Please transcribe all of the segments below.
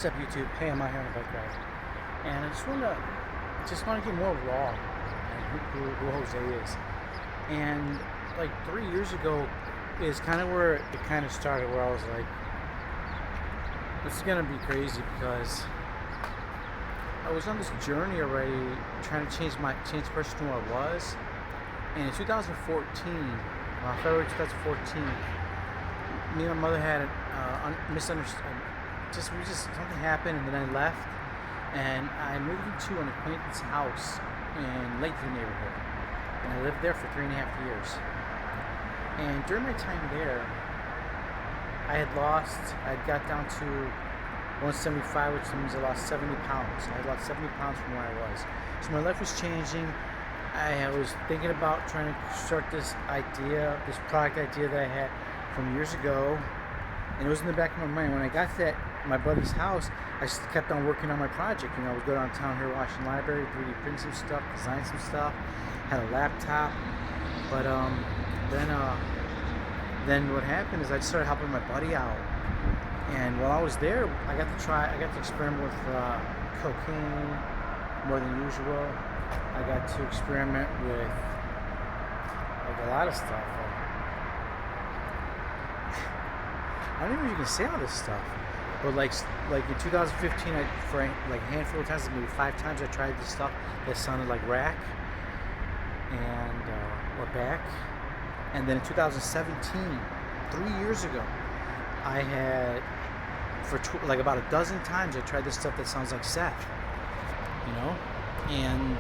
What's up, YouTube? Hey, I'm out here on a bike ride, and I just want to get more raw, like who Jose is. And like 3 years ago is kind of where it kind of started, where I was like, this is gonna be crazy because I was on this journey already, trying to change the person who I was. And in 2014, February 2014, me and my mother had a misunderstanding. Just something happened, and then I left, and I moved into an acquaintance house in Lakeview neighborhood, and I lived there for 3.5 years. And during my time there, I had got down to 175, which means I lost 70 pounds. I had lost 70 pounds from where I was. So my life was changing. I was thinking about trying to start this product idea that I had from years ago, and it was in the back of my mind. When I got to my buddy's house, I just kept on working on my project. I would go downtown here, Washington Library, 3D print some stuff, design some stuff, had a laptop. But then what happened is I just started helping my buddy out. And while I was there, I got to experiment with cocaine more than usual. I got to experiment with like a lot of stuff. I don't even know if you can say all this stuff, but like in 2015, for like a handful of times, maybe 5 times, I tried this stuff that sounded like rack and or back. And then in 2017, 3 years ago, I had like about a dozen times I tried this stuff that sounds like Seth, and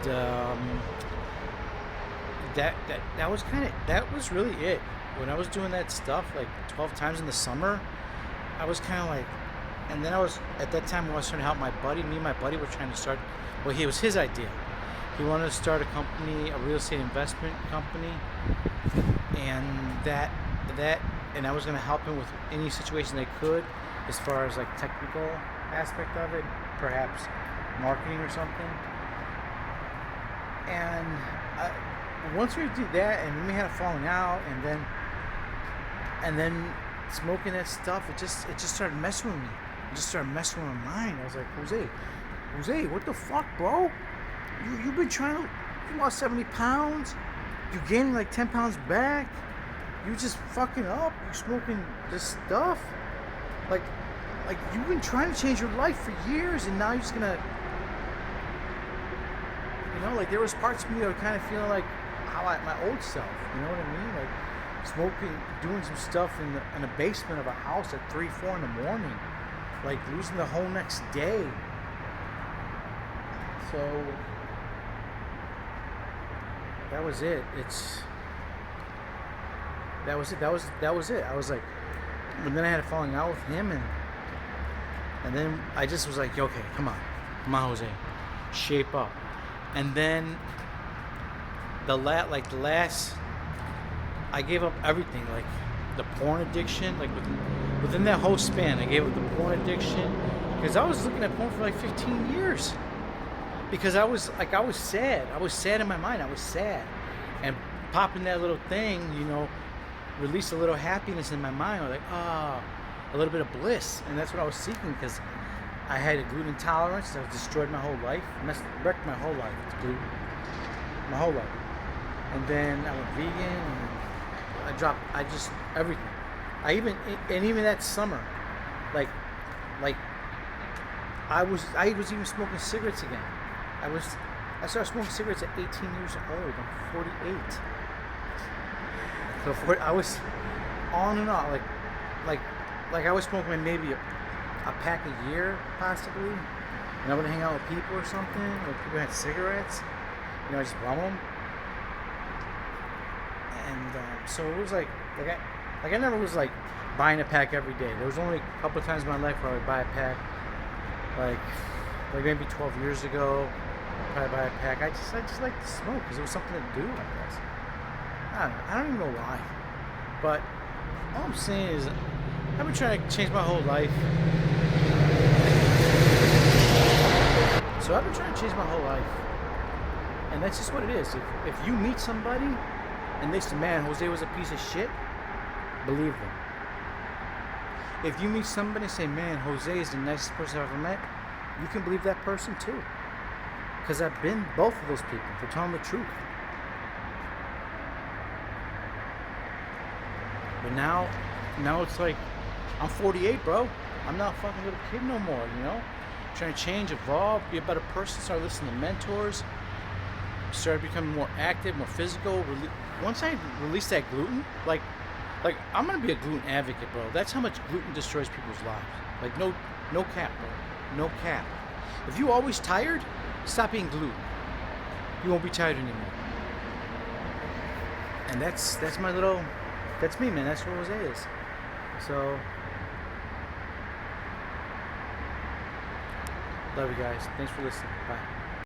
that was really it. When I was doing that stuff like 12 times in the summer, I was kind of like, and then at that time when I was trying to help my buddy. Me and my buddy were trying to start, well, it was his idea. He wanted to start a company, a real estate investment company, and and I was going to help him with any situation they could, as far as like technical aspect of it, perhaps marketing or something. And once we did that, and then we had a falling out, and then smoking that stuff, it just started messing with me. It just started messing with my mind. I was like, Jose, what the fuck, bro? You've been you lost 70 pounds. You gained like 10 pounds back. You just fucking up. You smoking this stuff. Like you've been trying to change your life for years, and now you're just gonna, like there was parts of me that were kind of feeling like my old self. You know what I mean? Like smoking, doing some stuff in the basement of a house at 3-4 in the morning, like losing the whole next day. So that was it. That was it. I was like, and then I had a falling out with him, and then I just was like, okay, come on, Jose, shape up. And then I gave up everything, like the porn addiction, like within that whole span, I gave up the porn addiction, because I was looking at porn for like 15 years, because I was sad. I was sad in my mind. I was sad, and popping that little thing, released a little happiness in my mind. I was like, a little bit of bliss, and that's what I was seeking, because I had a gluten intolerance that destroyed my whole life, wrecked my whole life. It's gluten, my whole life. And then I went vegan, and I dropped, everything. Even that summer, like I was even smoking cigarettes again. I started smoking cigarettes at 18 years old. I'm 48. So I was on and on, like I was smoking maybe a pack a year, possibly. And I would hang out with people or something, like people had cigarettes. I just bum them. And so it was like I never was like buying a pack every day. There was only a couple of times in my life where I would buy a pack, like maybe 12 years ago. I'd probably buy a pack. I just like to smoke because it was something to do, I guess. I don't even know why, but all I'm saying is I've been trying to change my whole life. So I've been trying to change my whole life, and that's just what it is. If you meet somebody and they say, man, Jose was a piece of shit, believe them. If you meet somebody and say, man, Jose is the nicest person I've ever met, you can believe that person too. Because I've been both of those people, for telling the truth. But now it's like, I'm 48, bro. I'm not a fucking little kid no more, you know? I'm trying to change, evolve, be a better person, start listening to mentors, start becoming more active, more physical. Once I release that gluten, like I'm gonna be a gluten advocate, bro. That's how much gluten destroys people's lives. Like no cap, bro. No cap. If you're always tired, stop eating gluten. You won't be tired anymore. And that's me, man. That's what Jose is. So, love you guys. Thanks for listening. Bye.